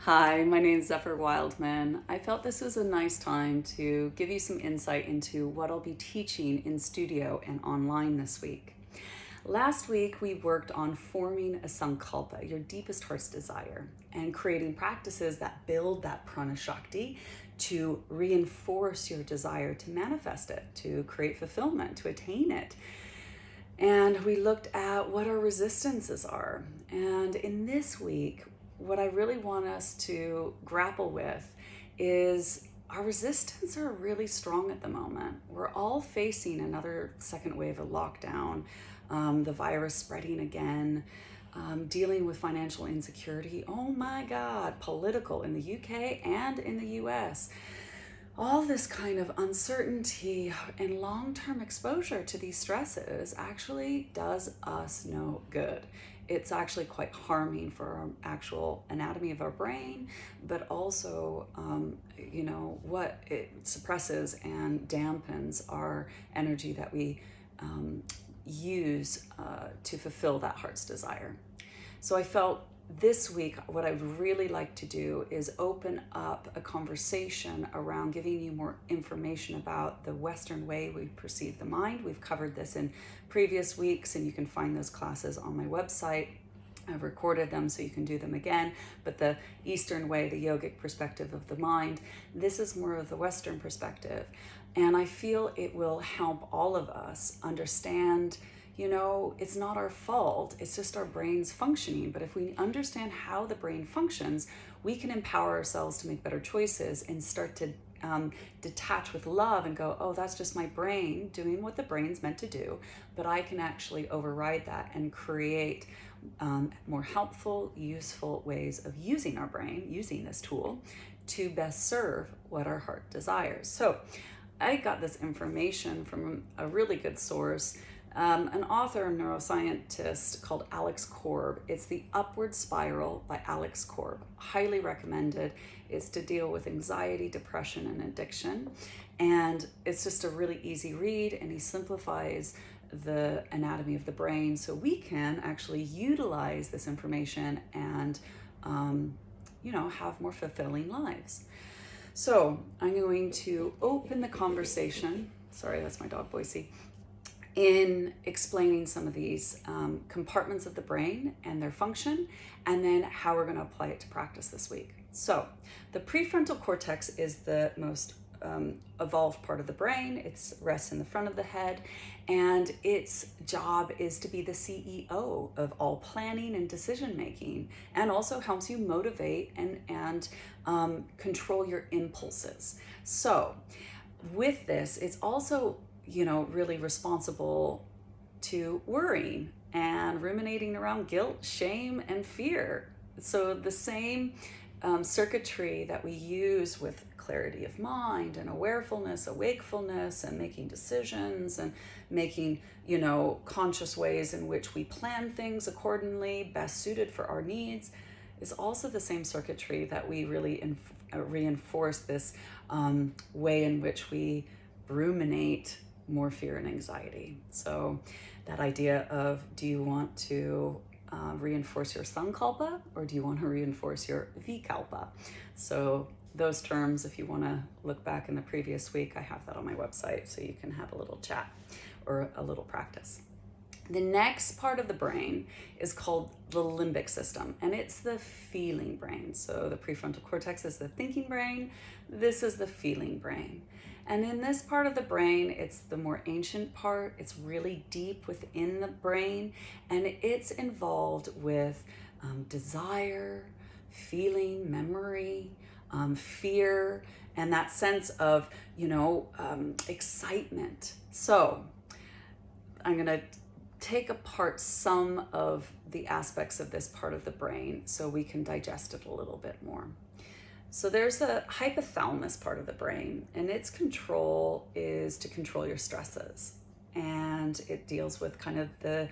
Hi, my name is Zephyr Wildman. I felt this was a nice time to give you some insight into what I'll be teaching in studio and online this week. Last week, we worked on forming a sankalpa, your deepest heart's desire, and creating practices that build that prana shakti to reinforce your desire to manifest it, to create fulfillment, to attain it. And we looked at what our resistances are. And in this week, what I really want us to grapple with is our resistance are really strong at the moment. We're all facing another second wave of lockdown, the virus spreading again, dealing with financial insecurity. Oh my God, political in the UK and in the US. All this kind of uncertainty and long-term exposure to these stresses actually does us no good. It's actually quite harming for our actual anatomy of our brain, but also, what it suppresses and dampens our energy that we use to fulfill that heart's desire. So I felt this week, what I'd really like to do is open up a conversation around giving you more information about the Western way we perceive the mind. We've covered this in previous weeks, and you can find those classes on my website. I've recorded them so you can do them again. But the Eastern way, the yogic perspective of the mind, this is more of the Western perspective. And I feel it will help all of us understand, it's not our fault. It's just our brain's functioning. But if we understand how the brain functions, we can empower ourselves to make better choices and start to detach with love and go, oh, that's just my brain doing what the brain's meant to do. But I can actually override that and create more helpful, useful ways of using our brain, using this tool to best serve what our heart desires. So I got this information from a really good source, an author and neuroscientist called Alex Korb. It's The Upward Spiral by Alex Korb. Highly recommended. It's to deal with anxiety, depression, and addiction. And it's just a really easy read, and he simplifies the anatomy of the brain so we can actually utilize this information and, have more fulfilling lives. So I'm going to open the conversation. Sorry, that's my dog, Boise. In explaining some of these compartments of the brain and their function, and then how we're going to apply it to practice this week. So the prefrontal cortex is the most evolved part of the brain. It rests in the front of the head, and its job is to be the CEO of all planning and decision making, and also helps you motivate and control your impulses. So with this, it's also really responsible to worrying and ruminating around guilt, shame, and fear. So the same circuitry that we use with clarity of mind and awarefulness, awakefulness, and making decisions and making, conscious ways in which we plan things accordingly, best suited for our needs, is also the same circuitry that we really reinforce this way in which we ruminate more fear and anxiety. So that idea of, do you want to reinforce your sankalpa, or do you want to reinforce your vikalpa? So those terms, if you want to look back in the previous week, I have that on my website so you can have a little chat or a little practice. The next part of the brain is called the limbic system, and it's the feeling brain. So the prefrontal cortex is the thinking brain. This is the feeling brain. And in this part of the brain, it's the more ancient part. It's really deep within the brain, and it's involved with desire, feeling, memory, fear, and that sense of, excitement. So I'm going to take apart some of the aspects of this part of the brain so we can digest it a little bit more. So there's a hypothalamus part of the brain, and its control is to control your stresses. And it deals with kind of the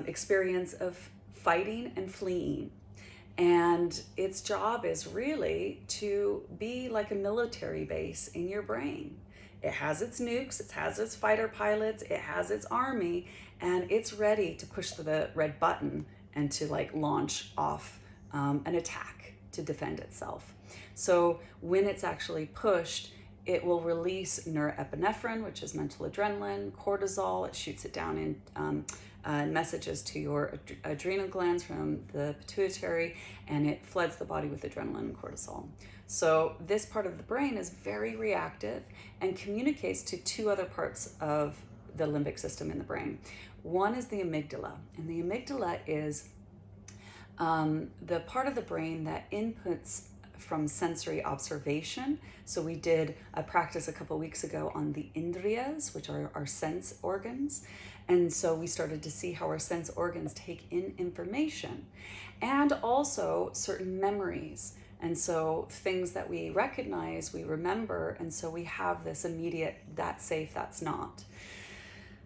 experience of fighting and fleeing. And its job is really to be like a military base in your brain. It has its nukes, it has its fighter pilots, it has its army, and it's ready to push the red button and to launch off an attack. to defend itself. So when it's actually pushed, it will release norepinephrine, which is mental adrenaline, cortisol. It shoots it down in messages to your adrenal glands from the pituitary, and it floods the body with adrenaline and cortisol. So this part of the brain is very reactive and communicates to two other parts of the limbic system in the brain. One is the amygdala, and the amygdala is the part of the brain that inputs from sensory observation. So we did a practice a couple weeks ago on the indriyas, which are our sense organs. And so we started to see how our sense organs take in information and also certain memories. And so things that we recognize, we remember, and so we have this immediate, that's safe, that's not.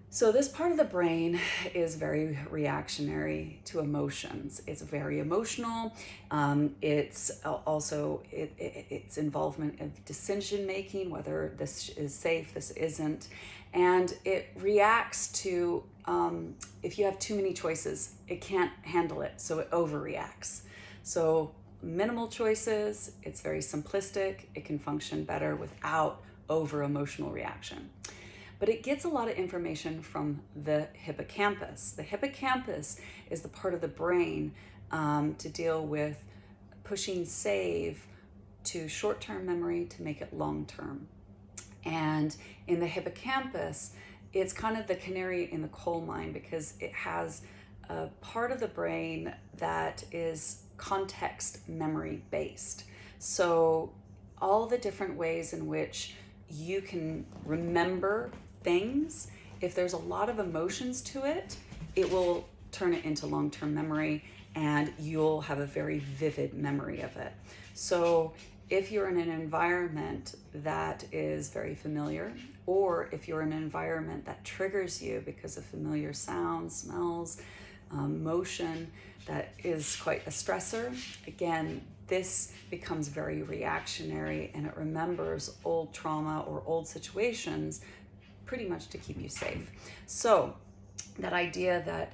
So this part of the brain is very reactionary to emotions. It's very emotional. It's also its involvement of decision making, whether this is safe, this isn't. And it reacts to, if you have too many choices, it can't handle it, so it overreacts. So minimal choices, it's very simplistic, it can function better without over emotional reaction. But it gets a lot of information from the hippocampus. The hippocampus is the part of the brain to deal with pushing save to short-term memory to make it long-term. And in the hippocampus, it's kind of the canary in the coal mine because it has a part of the brain that is context memory based. So all the different ways in which you can remember things, if there's a lot of emotions to it, it will turn it into long-term memory and you'll have a very vivid memory of it. So if you're in an environment that is very familiar, or if you're in an environment that triggers you because of familiar sounds, smells, motion, that is quite a stressor, again, this becomes very reactionary and it remembers old trauma or old situations pretty much to keep you safe. So that idea that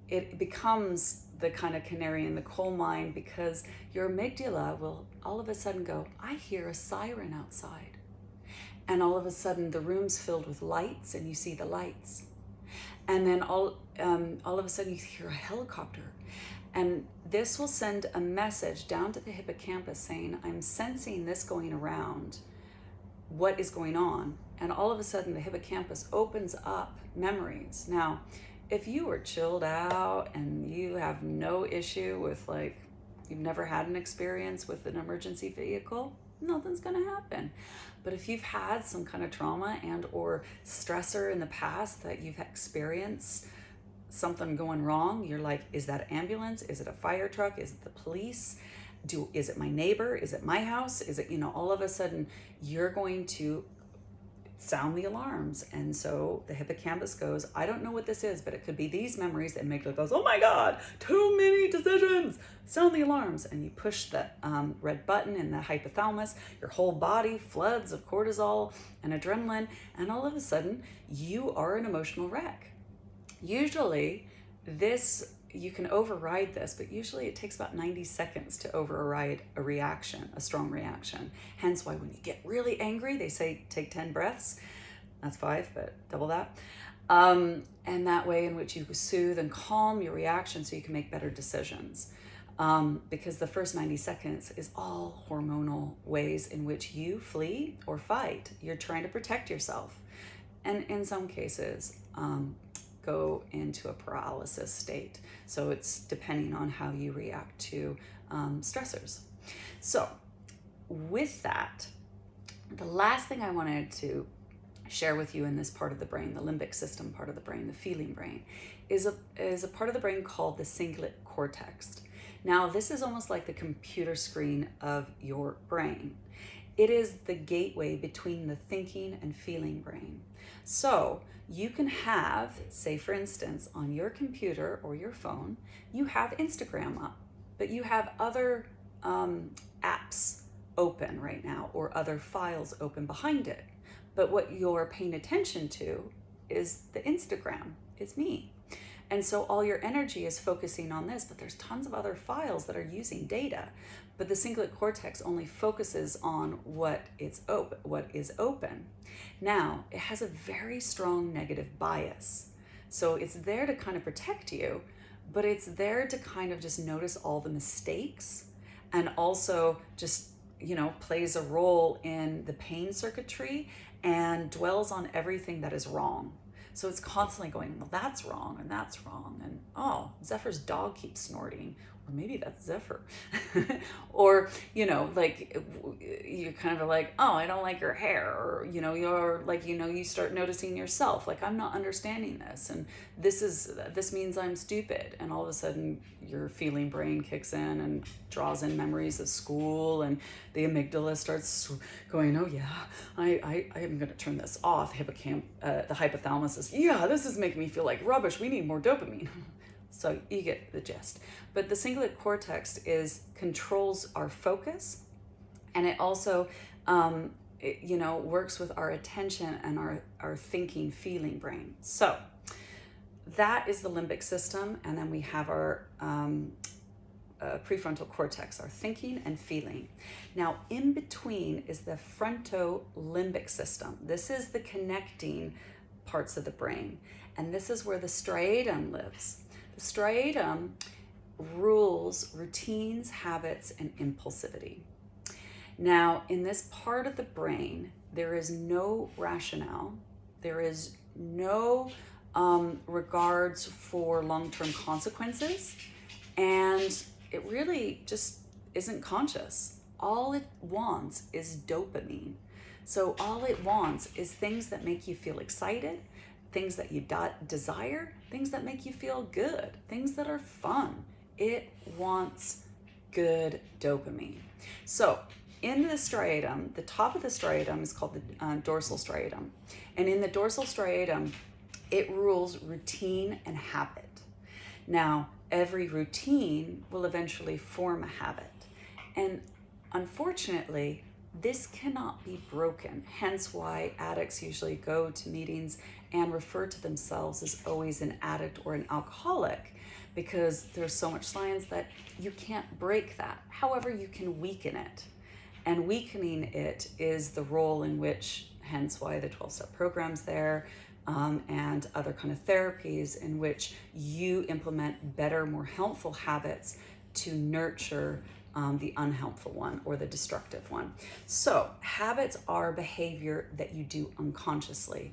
it becomes the kind of canary in the coal mine because your amygdala will all of a sudden go, I hear a siren outside. And all of a sudden the room's filled with lights and you see the lights. And then all of a sudden you hear a helicopter. And this will send a message down to the hippocampus saying, I'm sensing this going around. What is going on? And all of a sudden the hippocampus opens up memories. Now, if you were chilled out and you have no issue with you've never had an experience with an emergency vehicle, nothing's gonna happen. But if you've had some kind of trauma and or stressor in the past that you've experienced something going wrong, you're like, is that an ambulance? Is it a fire truck? Is it the police? Is it my neighbor? Is it my house? Is it, all of a sudden you're going to sound the alarms. And so the hippocampus goes, I don't know what this is, but it could be these memories. And amygdala goes, oh my God, too many decisions. Sound the alarms. And you push the red button in the hypothalamus. Your whole body floods of cortisol and adrenaline. And all of a sudden you are an emotional wreck. Usually you can override this, but usually it takes about 90 seconds to override a reaction, a strong reaction. Hence why when you get really angry, they say take 10 breaths. That's 5, but double that. And that way in which you soothe and calm your reaction so you can make better decisions. Because the first 90 seconds is all hormonal ways in which you flee or fight. You're trying to protect yourself. And in some cases, go into a paralysis state. So it's depending on how you react to stressors. So with that, the last thing I wanted to share with you in this part of the brain, the limbic system part of the brain, the feeling brain, is a part of the brain called the cingulate cortex. Now, this is almost like the computer screen of your brain. It is the gateway between the thinking and feeling brain. So you can have, say for instance, on your computer or your phone, you have Instagram up, but you have other apps open right now or other files open behind it. But what you're paying attention to is the Instagram, is me. And so all your energy is focusing on this, but there's tons of other files that are using data. But the cingulate cortex only focuses on what is open. Now, it has a very strong negative bias. So it's there to kind of protect you, but it's there to kind of just notice all the mistakes, and also just, plays a role in the pain circuitry and dwells on everything that is wrong. So it's constantly going, well, that's wrong, and oh, Zephyr's dog keeps snorting, or maybe that's Zephyr. Or, like you kind of like, oh, I don't like your hair, or, you're like, you start noticing yourself, like, I'm not understanding this, and this means I'm stupid. And all of a sudden your feeling brain kicks in and draws in memories of school, and the amygdala starts going, oh yeah, I am going to turn this off. The hypothalamus is, yeah, this is making me feel like rubbish. We need more dopamine. So you get the gist. But the cingulate cortex controls our focus, and it also, works with our attention and our thinking, feeling brain. So that is the limbic system, and then we have our prefrontal cortex, our thinking and feeling. Now, in between is the frontolimbic system. This is the connecting parts of the brain, and this is where the striatum lives. The striatum rules routines, habits, and impulsivity. Now, in this part of the brain, there is no rationale. There is no regards for long-term consequences, and it really just isn't conscious. All it wants is dopamine. So all it wants is things that make you feel excited, things that you desire, things that make you feel good, things that are fun. It wants good dopamine. So in the striatum, the top of the striatum is called the dorsal striatum. And in the dorsal striatum, it rules routine and habit. Now, every routine will eventually form a habit. And unfortunately, this cannot be broken. Hence why addicts usually go to meetings and refer to themselves as always an addict or an alcoholic, because there's so much science that you can't break that. However, you can weaken it. And weakening it is the role in which, hence why the 12-step program's there, and other kind of therapies in which you implement better, more helpful habits to nurture the unhelpful one or the destructive one. So habits are behavior that you do unconsciously.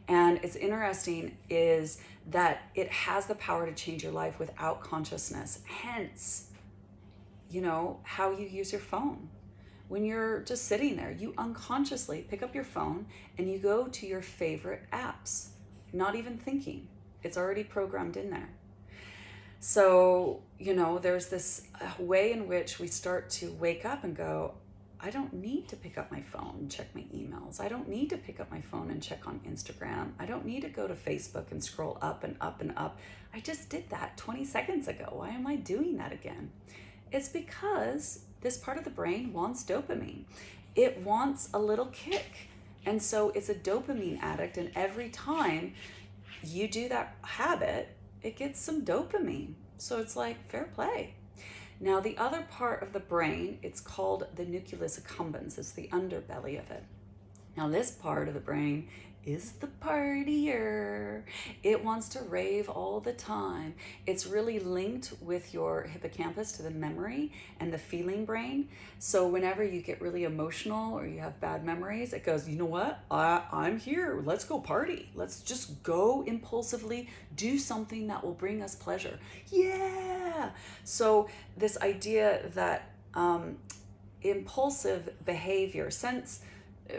And it's interesting is that it has the power to change your life without consciousness. Hence, how you use your phone. When you're just sitting there, you unconsciously pick up your phone and you go to your favorite apps, not even thinking. It's already programmed in there. So, there's this way in which we start to wake up and go, I don't need to pick up my phone and check my emails. I don't need to pick up my phone and check on Instagram. I don't need to go to Facebook and scroll up and up and up. I just did that 20 seconds ago. Why am I doing that again? It's because this part of the brain wants dopamine. It wants a little kick. And so it's a dopamine addict. And every time you do that habit, it gets some dopamine. So it's like fair play. Now, the other part of the brain, it's called the nucleus accumbens. It's the underbelly of it. Now, this part of the brain is the partier. It wants to rave all the time. It's really linked with your hippocampus to the memory and the feeling brain. So whenever you get really emotional or you have bad memories, it goes, you know what? I'm here. Let's go party. Let's just go impulsively do something that will bring us pleasure. Yeah. So this idea that impulsive behavior,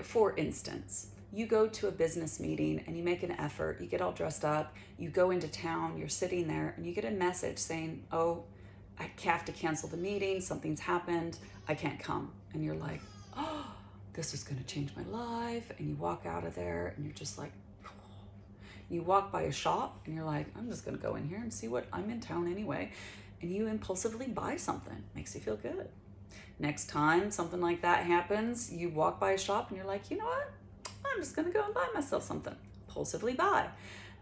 for instance, you go to a business meeting and you make an effort, you get all dressed up, you go into town, you're sitting there and you get a message saying, oh, I have to cancel the meeting, something's happened, I can't come. And you're like, oh, this is gonna change my life. And you walk out of there and you're just like, oh. You walk by a shop and you're like, I'm just gonna go in here and see what, I'm in town anyway. And you impulsively buy something, makes you feel good. Next time something like that happens, you walk by a shop and you're like, you know what? I'm just gonna go and buy myself something. Impulsively buy.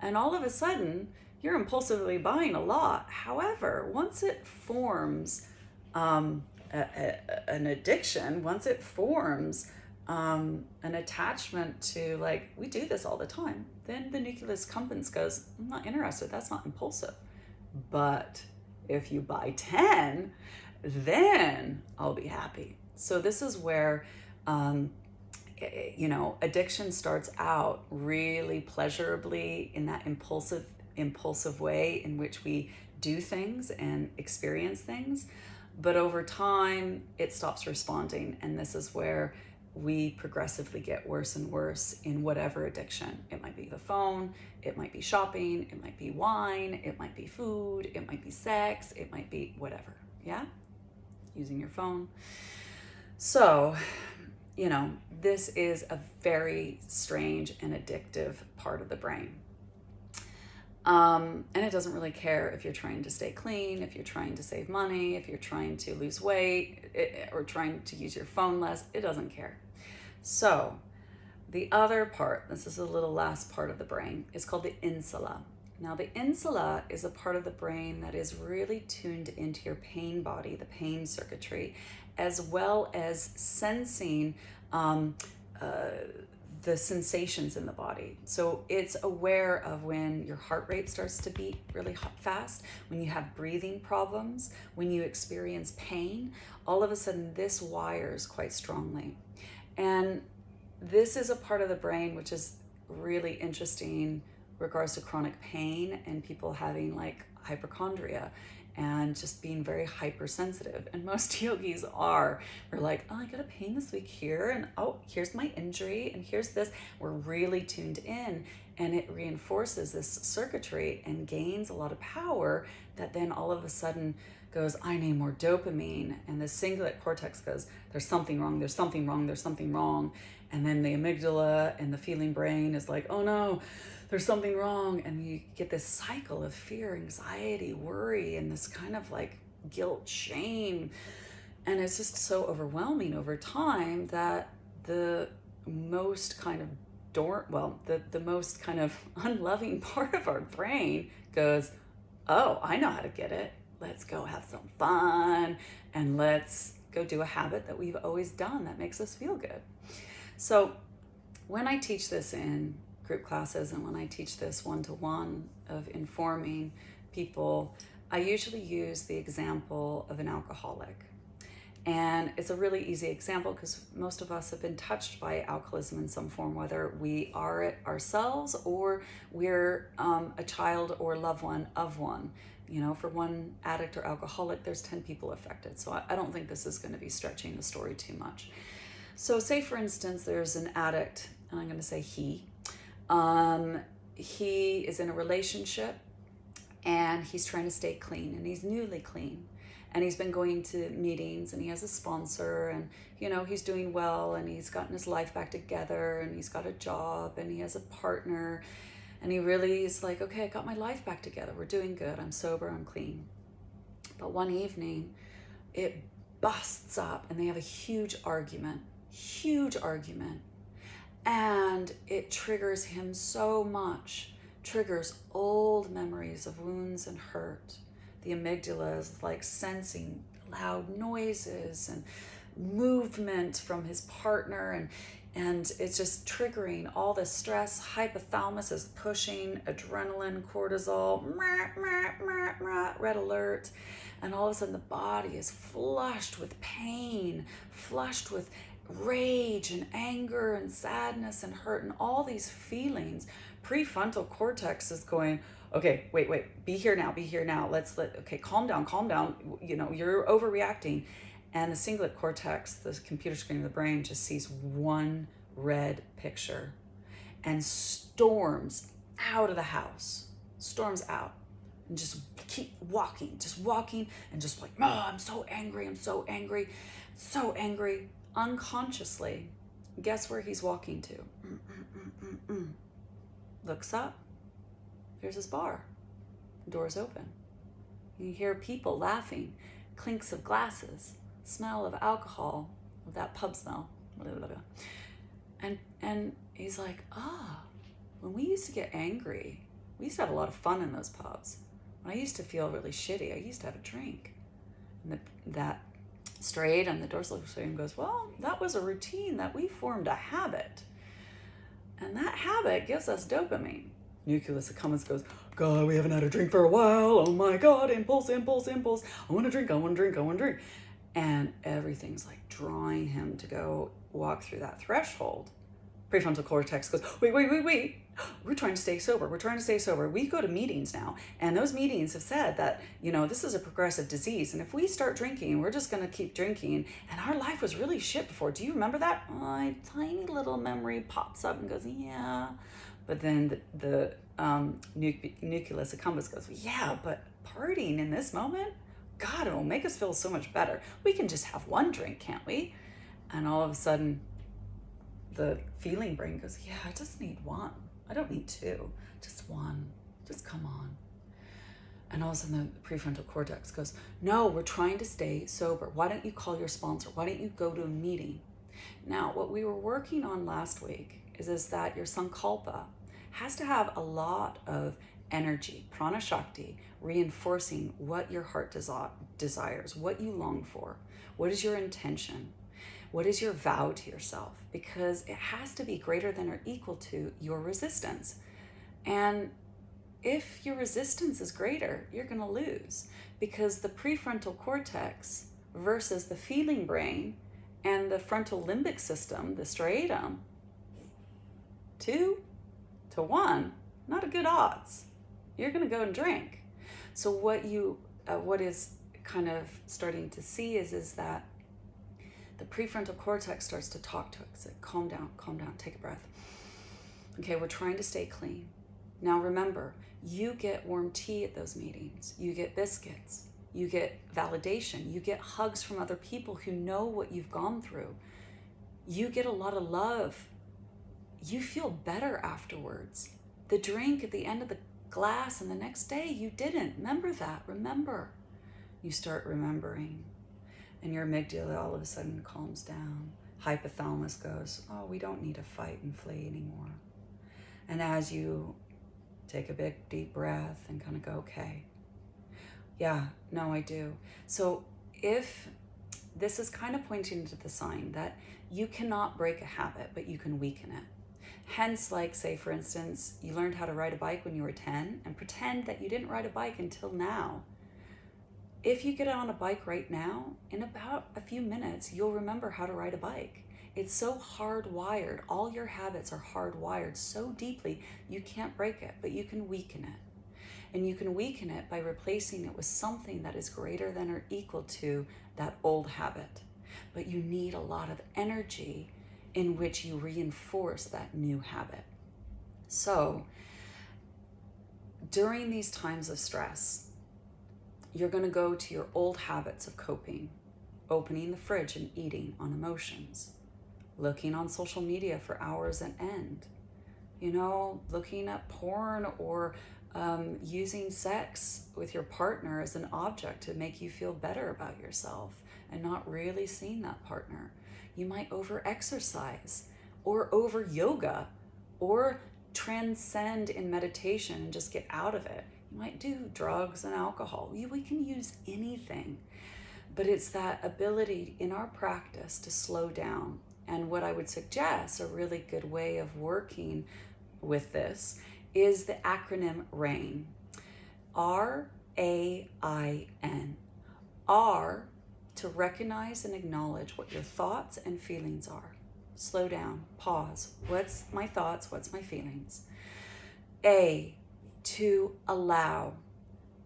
And all of a sudden, you're impulsively buying a lot. However, once it forms an addiction, once it forms an attachment to, like, we do this all the time, then the nucleus accumbens goes, I'm not interested, that's not impulsive. But if you buy 10, then I'll be happy. So this is where, addiction starts out really pleasurably in that impulsive way in which we do things and experience things. But over time, it stops responding. And this is where we progressively get worse and worse in whatever addiction. It might be the phone, it might be shopping, it might be wine, it might be food, it might be sex, it might be whatever. Yeah? Using your phone. So, this is a very strange and addictive part of the brain. And it doesn't really care if you're trying to stay clean, if you're trying to save money, if you're trying to lose weight, or trying to use your phone less. It doesn't care. So the other part, this is the little last part of the brain, is called the insula. Now, the insula is a part of the brain that is really tuned into your pain body, the pain circuitry, as well as sensing the sensations in the body. So it's aware of when your heart rate starts to beat really fast, when you have breathing problems, when you experience pain. All of a sudden, this wires quite strongly. And this is a part of the brain which is really interesting in regards to chronic pain and people having like hypochondria and just being very hypersensitive. And most yogis are. We're like, oh, I got a pain this week here, and oh, here's my injury, and here's this. We're really tuned in, and it reinforces this circuitry and gains a lot of power that then all of a sudden goes, I need more dopamine. And the cingulate cortex goes, there's something wrong, there's something wrong, there's something wrong. And then the amygdala and the feeling brain is like, oh no, there's something wrong. And you get this cycle of fear, anxiety, worry, and this kind of like guilt, shame. And it's just so overwhelming over time that the most kind of the most kind of unloving part of our brain goes, oh, I know how to get it. Let's go have some fun and let's go do a habit that we've always done that makes us feel good. So when I teach this in group classes and when I teach this one-to-one of informing people, I usually use the example of an alcoholic. And it's a really easy example because most of us have been touched by alcoholism in some form, whether we are it ourselves or we're a child or loved one of one. You know, for one addict or alcoholic, there's 10 people affected. So I don't think this is going to be stretching the story too much. So say, for instance, there's an addict, and I'm going to say he. He is in a relationship and he's trying to stay clean, and he's newly clean. And he's been going to meetings and he has a sponsor and, you know, he's doing well and he's gotten his life back together and he's got a job and he has a partner. And he really is like, okay, I got my life back together. We're doing good. I'm sober. I'm clean. But one evening, it busts up and they have a huge argument. And it triggers him so much, triggers old memories of wounds and hurt. The amygdala is like sensing loud noises and movement from his partner, and it's just triggering all this stress. Hypothalamus is pushing adrenaline, cortisol, red alert, and all of a sudden the body is flushed with pain, flushed with rage and anger and sadness and hurt and all these feelings. Prefrontal cortex is going, okay, wait, be here now. Okay, calm down. You know, you're overreacting. And the cingulate cortex, the computer screen of the brain, just sees one red picture and storms out of the house, storms out and just keep walking and just like, oh, I'm so angry. Unconsciously, guess where he's walking to? Looks up. There's his bar. The door's open. You hear people laughing, clinks of glasses, smell of alcohol, of that pub smell. And he's like, when we used to get angry, We used to have a lot of fun in those pubs. When I used to feel really shitty, I used to have a drink. And that striatum, the dorsal striatum goes, well, that was a routine that we formed a habit. And that habit gives us dopamine. Nucleus accumbens goes, God, we haven't had a drink for a while. Oh my God, impulse, impulse, impulse. I want to drink, I want to drink, I want to drink. And everything's like drawing him to go walk through that threshold. Prefrontal cortex goes, wait. We're trying to stay sober. We're trying to stay sober. We go to meetings now, and those meetings have said that, this is a progressive disease. And if we start drinking, we're just going to keep drinking. And our life was really shit before. Do you remember that? A tiny little memory pops up and goes, yeah. But then the nucleus accumbens goes, yeah, but partying in this moment, God, it will make us feel so much better. We can just have one drink, can't we? And all of a sudden, the feeling brain goes, yeah, I just need one. I don't need two, just one. Just come on. And all of a sudden the prefrontal cortex goes, no, we're trying to stay sober. Why don't you call your sponsor? Why don't you go to a meeting? Now, what we were working on last week is that your sankalpa has to have a lot of energy, prana shakti, reinforcing what your heart desires, what you long for. What is your intention? What is your vow to yourself? Because it has to be greater than or equal to your resistance. And if your resistance is greater, you're going to lose, because the prefrontal cortex versus the feeling brain and the frontal limbic system, the striatum, 2-1, not a good odds. You're going to go and drink. So what is kind of starting to see is that the prefrontal cortex starts to talk to us. Like, calm down, take a breath. Okay, we're trying to stay clean. Now remember, you get warm tea at those meetings. You get biscuits. You get validation. You get hugs from other people who know what you've gone through. You get a lot of love. You feel better afterwards. The drink at the end of the glass and the next day, you didn't. Remember that. Remember. You start remembering. And your amygdala all of a sudden calms down. Hypothalamus goes, oh, we don't need to fight and flee anymore. And as you take a big, deep breath and kind of go, okay, yeah, no, I do. So if this is kind of pointing to the sign that you cannot break a habit, but you can weaken it. Hence, like, say, for instance, you learned how to ride a bike when you were 10 and pretend that you didn't ride a bike until now. If you get on a bike right now, in about a few minutes, you'll remember how to ride a bike. It's so hardwired. All your habits are hardwired so deeply, you can't break it, but you can weaken it. And you can weaken it by replacing it with something that is greater than or equal to that old habit. But you need a lot of energy in which you reinforce that new habit. So, during these times of stress, you're going to go to your old habits of coping, opening the fridge and eating on emotions, looking on social media for hours on end, looking at porn or using sex with your partner as an object to make you feel better about yourself and not really seeing that partner. You might over-exercise or over-yoga or transcend in meditation and just get out of it. You might do drugs and alcohol. We can use anything, but it's that ability in our practice to slow down. And what I would suggest, a really good way of working with this, is the acronym RAIN. R-A-I-N. R, to recognize and acknowledge what your thoughts and feelings are. Slow down, pause. What's my thoughts? What's my feelings? A, to allow,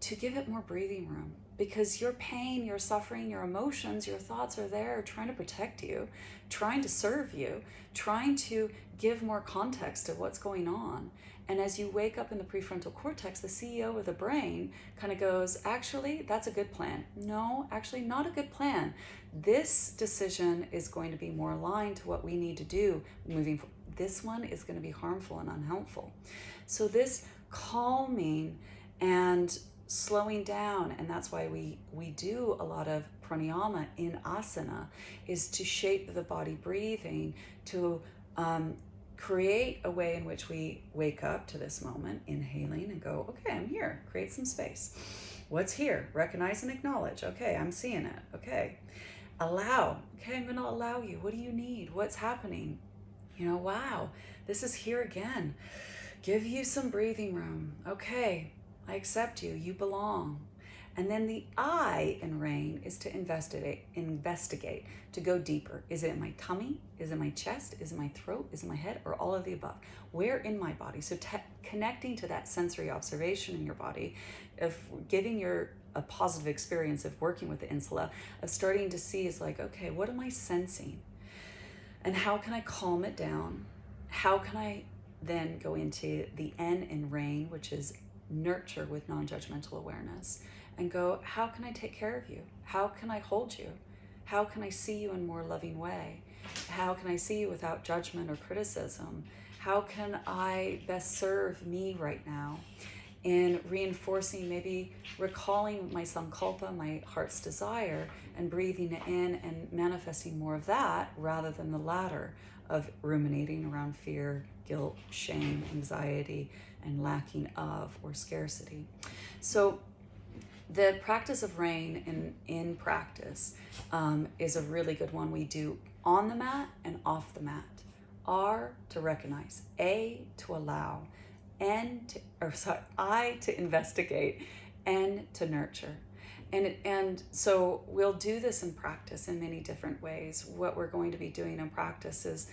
to give it more breathing room, because your pain, your suffering, your emotions, your thoughts are there trying to protect you, trying to serve you, trying to give more context to what's going on. And as you wake up in the prefrontal cortex, the CEO of the brain kind of goes, actually, that's a good plan. No, actually not a good plan. This decision is going to be more aligned to what we need to do moving forward. This one is going to be harmful and unhelpful. So this calming and slowing down, and that's why we do a lot of pranayama in asana, is to shape the body breathing to create a way in which we wake up to this moment, inhaling and go, okay, I'm here. Create some space. What's here? Recognize and acknowledge. Okay, I'm seeing it. Okay. Allow. Okay, I'm going to allow you. What do you need? What's happening? Wow, this is here again. Give you some breathing room. Okay, I accept you. You belong. And then the I in RAIN is to investigate, to go deeper. Is it in my tummy? Is it in my chest? Is it in my throat? Is it in my head? Or all of the above? Where in my body? So connecting to that sensory observation in your body, of giving a positive experience of working with the insula, of starting to see is like, okay, what am I sensing? And how can I calm it down? How can I then go into the N in RAIN, which is nurture with non-judgmental awareness, and go, how can I take care of you? How can I hold you? How can I see you in a more loving way? How can I see you without judgment or criticism? How can I best serve me right now? In reinforcing, maybe recalling my sankalpa, my heart's desire, and breathing it in and manifesting more of that rather than the latter of ruminating around fear, guilt, shame, anxiety, and lacking of or scarcity. So the practice of RAIN in practice is a really good one we do on the mat and off the mat. R to recognize, A to allow, I to investigate, N to nurture. And so we'll do this in practice in many different ways. What we're going to be doing in practice is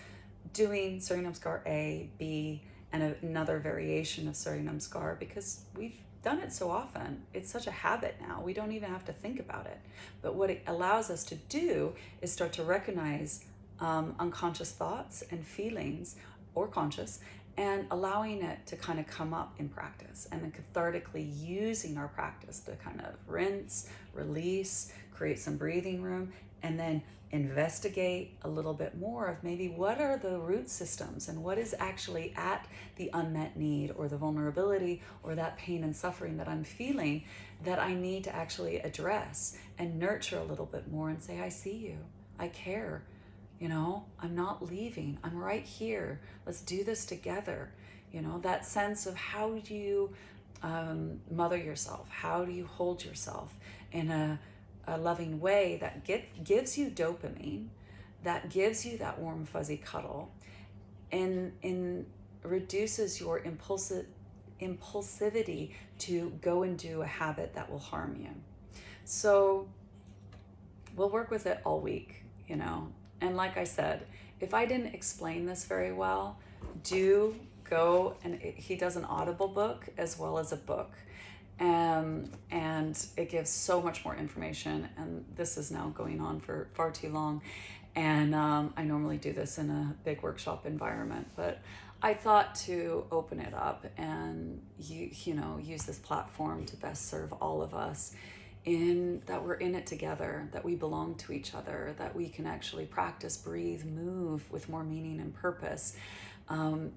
doing Surya Namaskar A, B, and another variation of Surya Namaskar, because we've done it so often. It's such a habit now. We don't even have to think about it. But what it allows us to do is start to recognize unconscious thoughts and feelings, or conscious, and allowing it to kind of come up in practice, and then cathartically using our practice to kind of rinse, release, create some breathing room, and then investigate a little bit more of maybe what are the root systems and what is actually at the unmet need or the vulnerability or that pain and suffering that I'm feeling that I need to actually address and nurture a little bit more and say, I see you, I care. I'm not leaving. I'm right here. Let's do this together. That sense of how do you mother yourself? How do you hold yourself in a loving way that gives you dopamine, that gives you that warm, fuzzy cuddle, and reduces your impulsivity to go and do a habit that will harm you. So we'll work with it all week, And like I said, if I didn't explain this very well, do go, and he does an Audible book as well as a book. And it gives so much more information, and this is now going on for far too long. And I normally do this in a big workshop environment, but I thought to open it up and use this platform to best serve all of us, in that we're in it together, that we belong to each other, that we can actually practice, breathe, move with more meaning and purpose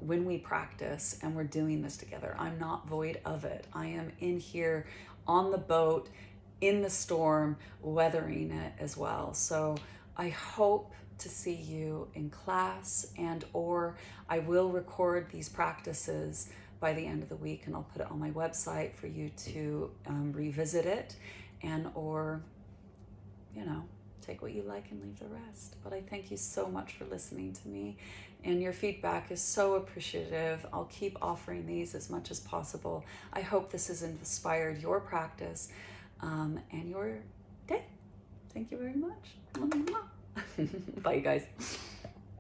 when we practice, and we're doing this together. I'm not void of it. I am in here on the boat, in the storm, weathering it as well. So I hope to see you in class, and or I will record these practices by the end of the week, and I'll put it on my website for you to revisit it, and or take what you like and leave the rest. But I thank you so much for listening to me, and your feedback is so appreciative. I'll keep offering these as much as possible. I hope this has inspired your practice and your day. Thank you very much. Bye, you guys.